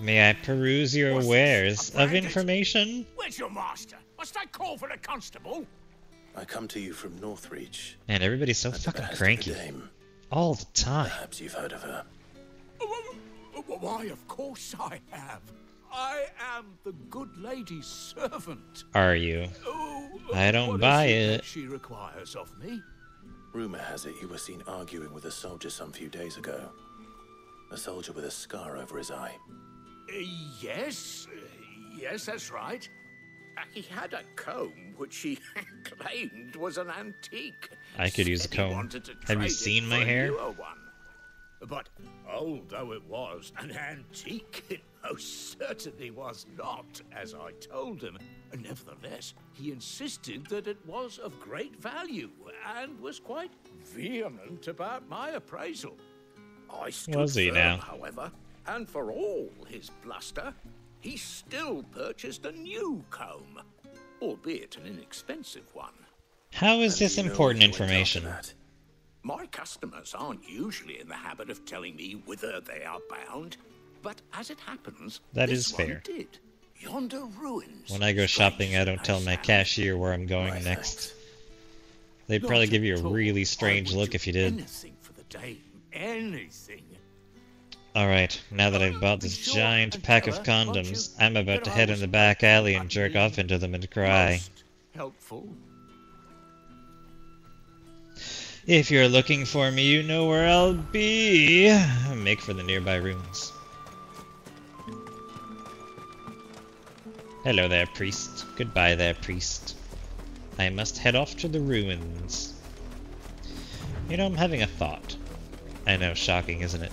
May I peruse your wares of information? Where's your master? Must I call for the constable? I come to you from Northreach. And everybody's so fucking cranky. All the time. Perhaps you've heard of her. Why, of course I have. I am the good lady's servant. Are you? I don't What buy is it. that she requires of me? Rumor has it you were seen arguing with a soldier some few days ago. A soldier with a scar over his eye. Yes, that's right. He had a comb which he claimed was an antique. I could use a Said he comb. wanted to Have you trade it seen my for a hair? newer one. But old though it was, an antique it most certainly was not, as I told him. Nevertheless, he insisted that it was of great value, and was quite vehement about my appraisal. I stood Was he firm, now? however, and for all his bluster, he still purchased a new comb, albeit an inexpensive one. How is this important information? My customers aren't usually in the habit of telling me whither they are bound, but as it happens, That this is one fair. did. Yonder ruins. When I go shopping, I don't tell my cashier where I'm going next. They'd Not probably give you at a all. really strange I would look do if you did. Anything for the dame. Anything. Alright, now that I've bought this giant pack of condoms, I'm about to head in the back alley and jerk off into them and cry. Helpful. If you're looking for me, you know where I'll be. Make for the nearby ruins. Hello there, priest. Goodbye there, priest. I must head off to the ruins. You know, I'm having a thought. I know, shocking, isn't it?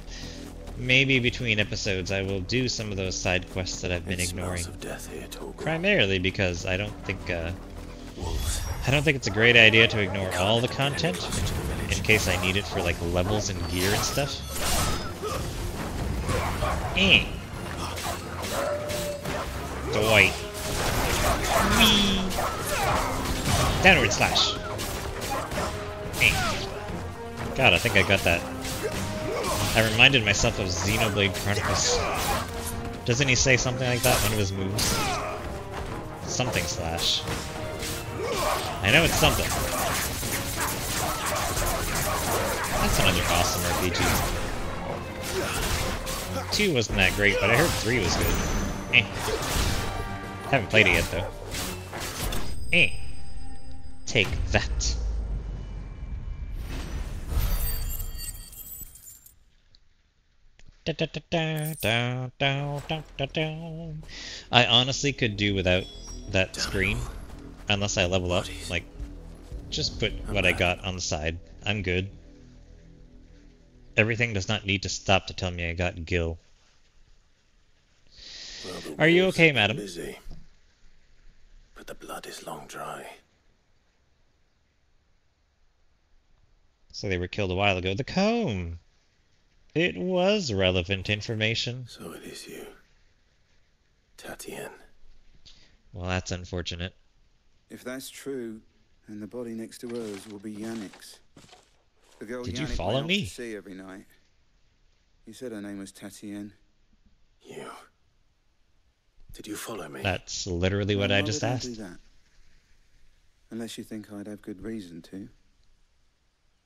Maybe between episodes I will do some of those side quests that I've been ignoring. Of death here, Torgal. Primarily because I don't think it's a great idea to ignore all the content in case I need it for like levels and gear and stuff. Dwight. Whee! Downward slash. God, I think I got that. I reminded myself of Xenoblade Chronicles. Doesn't he say something like that, one of his moves? Something slash. I know it's something. That's another awesome RPG. 2 wasn't that great, but I heard 3 was good. Haven't played it yet, though. Take that. I honestly could do without that screen, unless I level up. Like, just put what I got on the side. I'm good. Everything does not need to stop to tell me I got Gil. Well, Are you okay, madam? Busy, but the blood is long dry. So they were killed a while ago. The comb! It was relevant information. So it is you, Tatien. Well, that's unfortunate. If that's true, then the body next to hers will be Yannick's. The girl Did you Yannick follow went off me? to sea every night. You said her name was Tatienne. You... Did you follow me? That's literally what I just asked. Do that? Unless you think I'd have good reason to.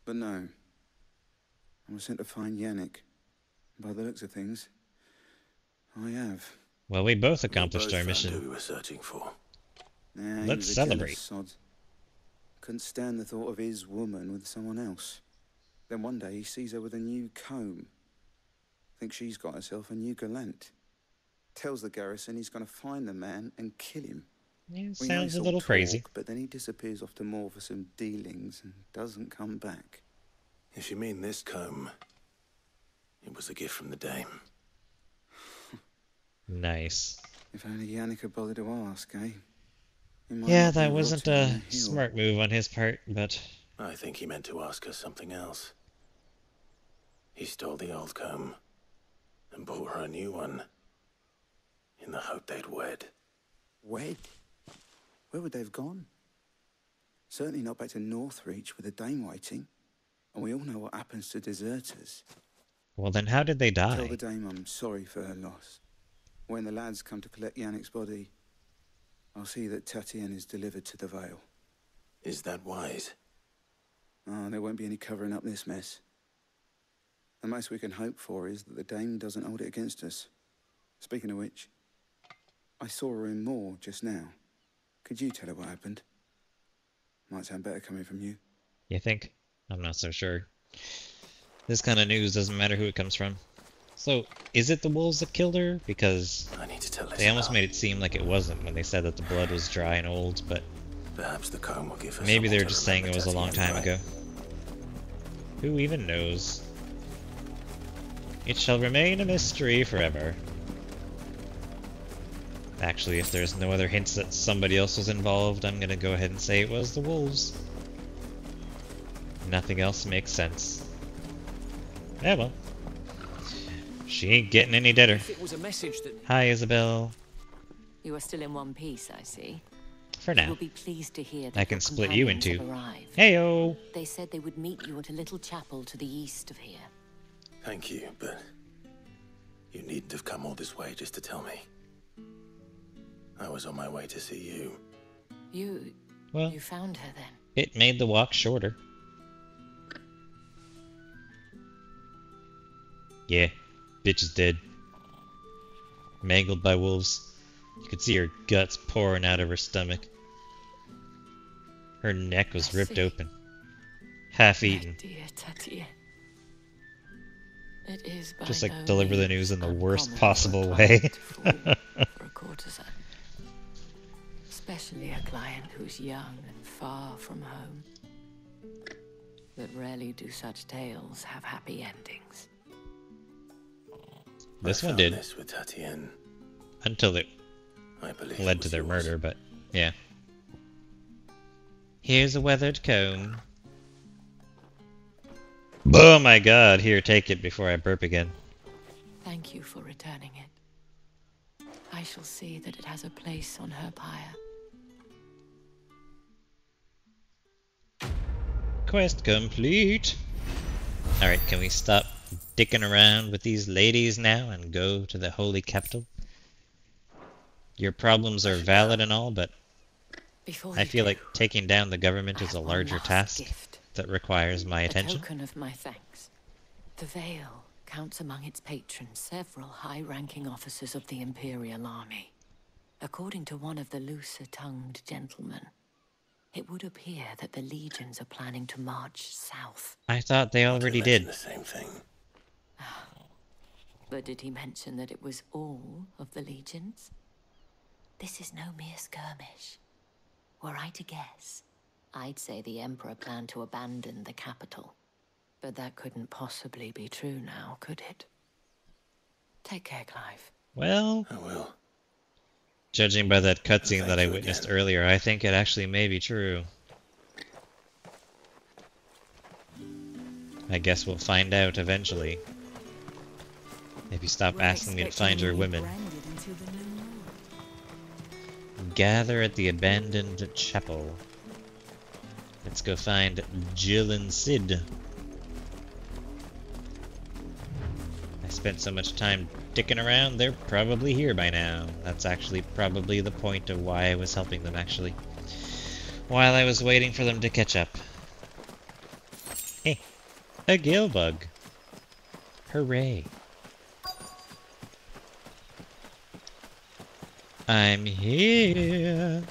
But no. I was sent to find Yannick. By the looks of things, I have. Well, we both accomplished our mission. Who we were searching for. Nah, Let's celebrate. Sod. Couldn't stand the thought of his woman with someone else. Then one day he sees her with a new comb. Thinks she's got herself a new gallant. Tells the garrison he's going to find the man and kill him. Yeah, sounds a little crazy. But then he disappears off to Moor for some dealings and doesn't come back. If you mean this comb, it was a gift from the dame. Nice. If only Yannick had bothered to ask, eh? Yeah, that wasn't a smart move on his part, but... I think he meant to ask us something else. He stole the old comb and bought her a new one in the hope they'd wed. Wed? Where would they have gone? Certainly not back to Northreach with a dame waiting. And we all know what happens to deserters. Well, then how did they die? Tell the dame I'm sorry for her loss. When the lads come to collect Yannick's body, I'll see that Tatienne is delivered to the Vale. Is that wise? Oh, there won't be any covering up this mess. The most we can hope for is that the dame doesn't hold it against us. Speaking of which, I saw her in Moor just now. Could you tell her what happened? Might sound better coming from you. You think? I'm not so sure. This kind of news doesn't matter who it comes from. So, is it the wolves that killed her? Because I need to tell they almost made it seem like it wasn't when they said that the blood was dry and old, but perhaps the comb will give us maybe they're something to just saying it was a long Tatienne time by. ago. Who even knows? It shall remain a mystery forever. Actually, if there's no other hints that somebody else was involved, I'm gonna go ahead and say it was the wolves. Nothing else makes sense. Yeah, well. She ain't getting any deader. It was a message that... Hi, Isabel. You are still in one piece, I see. For now. You will be pleased to hear that I can your split you in companions two. have arrived. Heyo! They said they would meet you at a little chapel to the east of here. Thank you, but you needn't have come all this way just to tell me. I was on my way to see you. You found her then? It made the walk shorter. Yeah, bitch is dead. Mangled by wolves. You could see her guts pouring out of her stomach. Her neck was ripped open. Half eaten. Dear Tatienne. It is by Just like no deliver the means news in the worst uncommon possible for a way. client to fall for a courtesan. Especially a client who's young and far from home. But rarely do such tales have happy endings. This I one found did. This with Tatienne. Until it led to their murder, but yeah. Here's a weathered comb. Oh my god, here, take it before I burp again. Thank you for returning it. I shall see that it has a place on her pyre. Quest complete. Alright, can we stop dicking around with these ladies now and go to the holy capital? Your problems are valid and all, but I feel like taking down the government is a larger task that requires my attention. A token of my thanks. The Vale counts among its patrons several high-ranking officers of the Imperial Army. According to one of the looser-tongued gentlemen, it would appear that the legions are planning to march south. I thought they already did. The same thing. But did he mention that it was all of the legions? This is no mere skirmish. Were I to guess, I'd say the Emperor planned to abandon the capital. But that couldn't possibly be true now, could it? Take care, Clive. Well, I will. Judging by that cutscene that I witnessed earlier, I think it actually may be true. I guess we'll find out eventually. If you stop asking me to find your women. Gather at the abandoned chapel. Let's go find Jill and Sid. I spent so much time dicking around, they're probably here by now. That's actually probably the point of why I was helping them, actually. While I was waiting for them to catch up. Hey, a gill bug. Hooray. I'm here.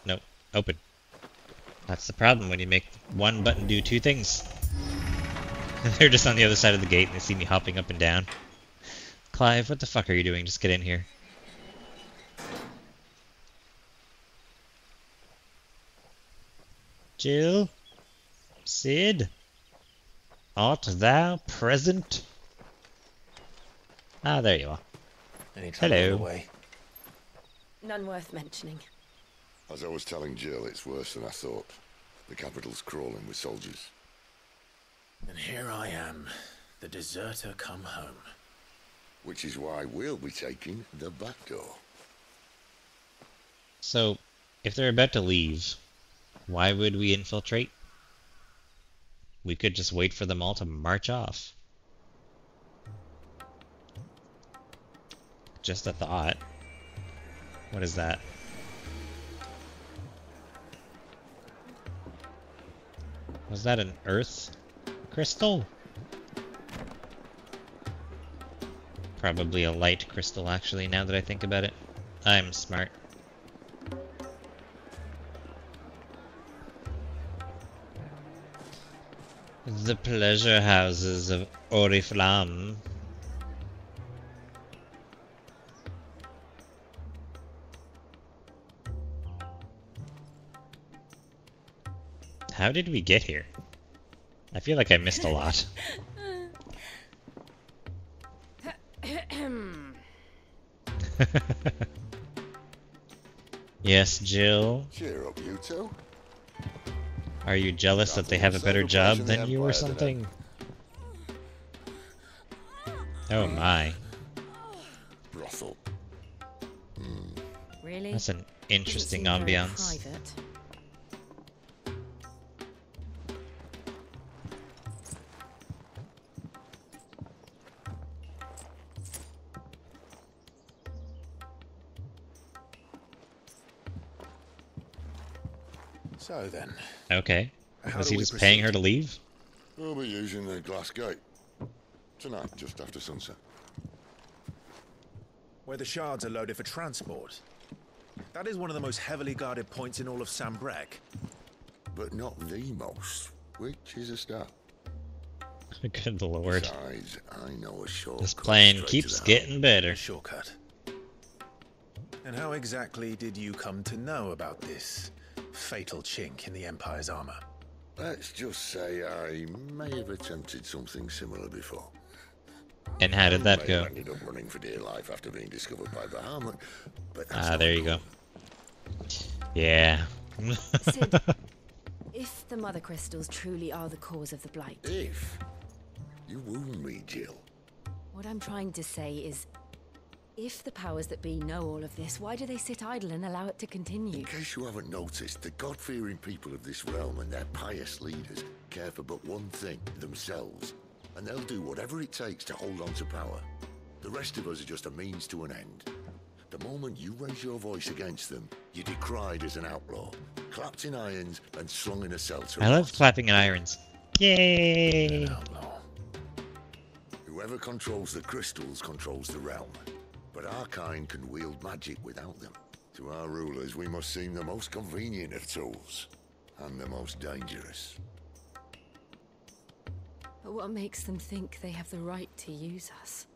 Nope, open. That's the problem when you make one button do two things. They're just on the other side of the gate and they see me hopping up and down. Clive, what the fuck are you doing? Just get in here. Jill? Sid? Art thou present? Ah, there you are. Any trouble on the Hello. way? None worth mentioning. As I was telling Jill, it's worse than I thought. The capital's crawling with soldiers. And here I am, the deserter come home. Which is why we'll be taking the back door. So, if they're about to leave, why would we infiltrate? We could just wait for them all to march off. Just a thought. What is that? Was that an earth crystal? Probably a light crystal, actually, now that I think about it. I'm smart. The pleasure houses of Oriflamme. How did we get here? I feel like I missed a lot. Yes, Jill? Cheer up, you two. Are you jealous that they have a better job than you or something? Oh my. Brothel. Really? That's an interesting Doesn't seem very ambiance. private. So then. Okay. How Was do he we just paying her proceed? to leave? We'll be using the glass gate. Tonight, just after sunset. Where the shards are loaded for transport. That is one of the most heavily guarded points in all of Sambrec. But not the most, which is a start. Good lord. Besides, I know a shortcut. This plane straight keeps to the getting better. Shortcut. And how exactly did you come to know about this fatal chink in the Empire's armor? Let's just say I may have attempted something similar before. And how did that I go? ended up running for dear life after being discovered by Bahamut, but that's Ah, not there you go. Yeah. Sid, if the mother crystals truly are the cause of the blight, If you wound me, Jill. what I'm trying to say is, if the powers that be know all of this, why do they sit idle and allow it to continue? In case you haven't noticed, the God-fearing people of this realm and their pious leaders care for but one thing, themselves. And they'll do whatever it takes to hold on to power. The rest of us are just a means to an end. The moment you raise your voice against them, you're decried as an outlaw, clapped in irons and slung in a cell to I love rot. clapping in irons. Yay! Whoever controls the crystals controls the realm. But our kind can wield magic without them. To our rulers, we must seem the most convenient of tools. And the most dangerous. But what makes them think they have the right to use us?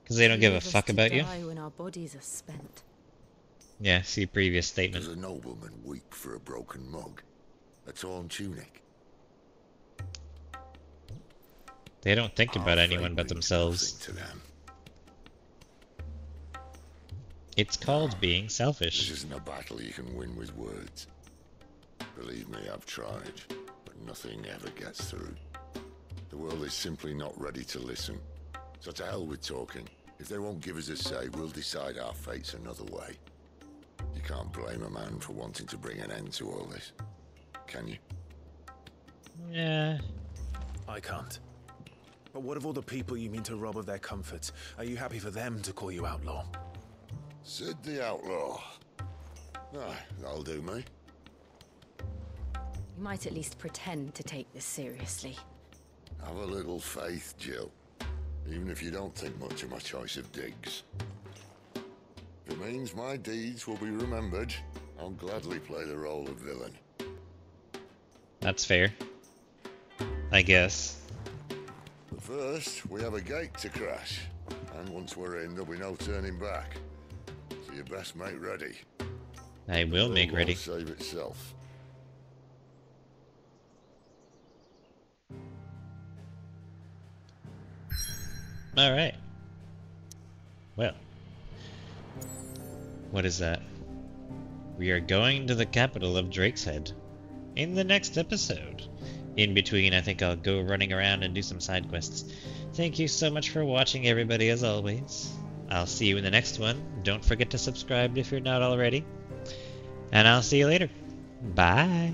Because they don't give a Leave us fuck to about you? die when our bodies are spent. Yeah, see previous statement. Does a nobleman weep for a broken mug? A torn tunic? They don't think about Our anyone fate but means themselves. nothing to them. It's called being This selfish. isn't a battle you can win with words. Believe me, I've tried, but nothing ever gets through. The world is simply not ready to listen. So to hell with talking. If they won't give us a say, we'll decide our fates another way. You can't blame a man for wanting to bring an end to all this, can you? Yeah. I can't. But what of all the people you mean to rob of their comforts? Are you happy for them to call you outlaw? Sid the Outlaw. Aye, that'll do me. You might at least pretend to take this seriously. Have a little faith, Jill. Even if you don't think much of my choice of digs. If it means my deeds will be remembered, I'll gladly play the role of villain. That's fair. I guess. But first, we have a gate to crash. And once we're in, there'll be no turning back. So you best make ready. I will make ready. Save itself. Alright. Well. What is that? We are going to the capital of Drakeshead in the next episode. In between, I think I'll go running around and do some side quests. Thank you so much for watching, everybody, as always. I'll see you in the next one. Don't forget to subscribe if you're not already. And I'll see you later. Bye.